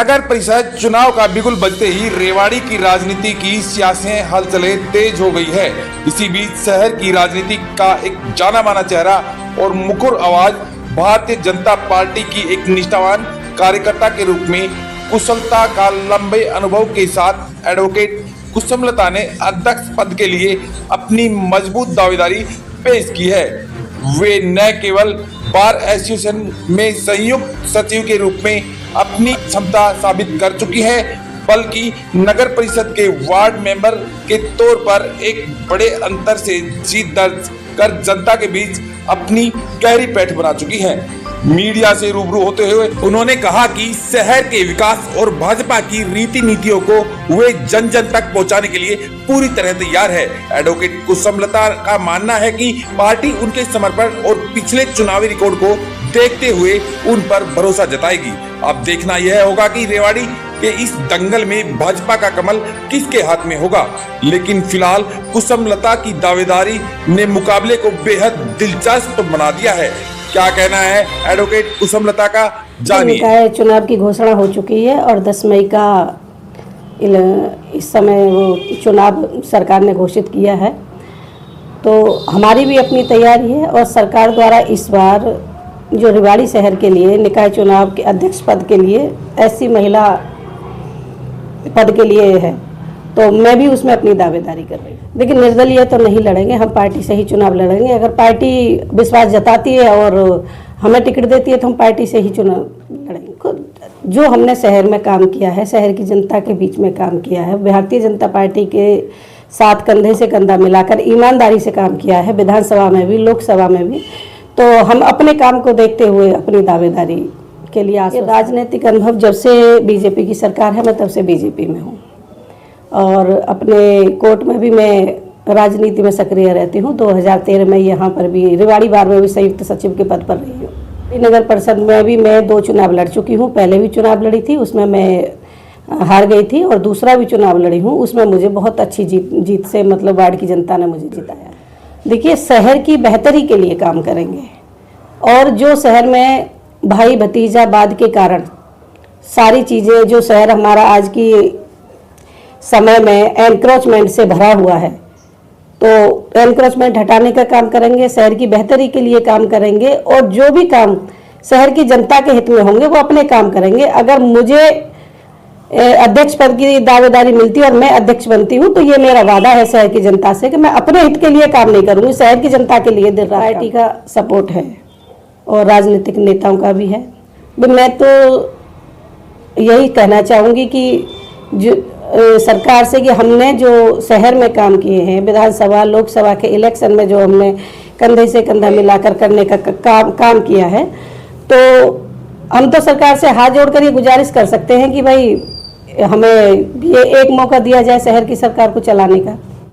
नगर परिषद चुनाव का बिगुल बजते ही रेवाड़ी की राजनीति की सियासी हलचलें तेज हो गई है। इसी बीच शहर की राजनीति का एक जाना माना चेहरा और मुखर आवाज भारतीय जनता पार्टी की एक निष्ठावान कार्यकर्ता के रूप में कुशलता का लंबे अनुभव के साथ एडवोकेट कुसुमलता ने अध्यक्ष पद के लिए अपनी मजबूत दावेदारी पेश की है। वे न केवल बार एसोसिएशन में संयुक्त सचिव के रूप में अपनी क्षमता साबित कर चुकी है, बल्कि नगर परिषद के वार्ड मेंबर के तौर पर एक बड़े अंतर से जीत दर्ज कर जनता के बीच अपनी गहरी पैठ बना चुकी है। मीडिया से रूबरू होते हुए उन्होंने कहा कि शहर के विकास और भाजपा की रीति नीतियों को वे जन जन तक पहुंचाने के लिए पूरी तरह तैयार है। एडवोकेट कुसुमलता का मानना है कि पार्टी उनके समर्पण और पिछले चुनावी रिकॉर्ड को देखते हुए उन पर भरोसा जताएगी। अब देखना यह होगा कि रेवाड़ी के इस दंगल में भाजपा का कमल किसके हाथ में होगा, लेकिन फिलहाल कुसुमलता की दावेदारी ने मुकाबले को बेहद दिलचस्प बना दिया है। क्या कहना है एडवोकेट कुसुमलता का, जानिए। चुनाव की घोषणा हो चुकी है और 10 मई का इस समय वो चुनाव सरकार ने घोषित किया है, तो हमारी भी अपनी तैयारी है और सरकार द्वारा इस बार जो रेवाड़ी शहर के लिए निकाय चुनाव के अध्यक्ष पद के लिए ऐसी महिला पद के लिए है, तो मैं भी उसमें अपनी दावेदारी कर रही हूँ। लेकिन निर्दलीय तो नहीं लड़ेंगे, हम पार्टी से ही चुनाव लड़ेंगे। अगर पार्टी विश्वास जताती है और हमें टिकट देती है तो हम पार्टी से ही चुनाव लड़ेंगे। जो हमने शहर में काम किया है, शहर की जनता के बीच में काम किया है, भारतीय जनता पार्टी के साथ कंधे से कंधा मिलाकर ईमानदारी से काम किया है, विधानसभा में भी लोकसभा में भी, तो हम अपने काम को देखते हुए अपनी दावेदारी के लिए राजनीतिक अनुभव जब से बीजेपी की सरकार है, मैं तब से बीजेपी में हूँ और अपने कोर्ट में भी मैं राजनीति में सक्रिय रहती हूँ। 2013 में यहाँ पर भी रेवाड़ी बार में भी संयुक्त सचिव के पद पर रही हूँ। नगर परिषद में भी मैं 2 चुनाव लड़ चुकी हूँ। पहले भी चुनाव लड़ी थी, उसमें मैं हार गई थी, और दूसरा भी चुनाव लड़ी हूँ, उसमें मुझे बहुत अच्छी जीत से मतलब वार्ड की जनता ने मुझे जिताया। देखिए, शहर की बेहतरी के लिए काम करेंगे और जो शहर में भाई भतीजावाद के कारण सारी चीज़ें, जो शहर हमारा आज की समय में एनक्रोचमेंट से भरा हुआ है, तो एनक्रोचमेंट हटाने का काम करेंगे, शहर की बेहतरी के लिए काम करेंगे और जो भी काम शहर की जनता के हित में होंगे वो अपने काम करेंगे। अगर मुझे अध्यक्ष पद की दावेदारी मिलती है और मैं अध्यक्ष बनती हूँ, तो ये मेरा वादा है शहर की जनता से कि मैं अपने हित के लिए काम नहीं करूँगी, शहर की जनता के लिए। पार्टी का सपोर्ट है और राजनीतिक नेताओं का भी है। मैं तो यही कहना चाहूँगी कि जो सरकार से कि हमने जो शहर में काम किए हैं, विधानसभा लोकसभा के इलेक्शन में जो हमने कंधे से कंधा मिलाकर करने का काम किया है, तो हम तो सरकार से हाथ जोड़कर ये गुजारिश कर सकते हैं कि भाई हमें ये एक मौका दिया जाए शहर की सरकार को चलाने का।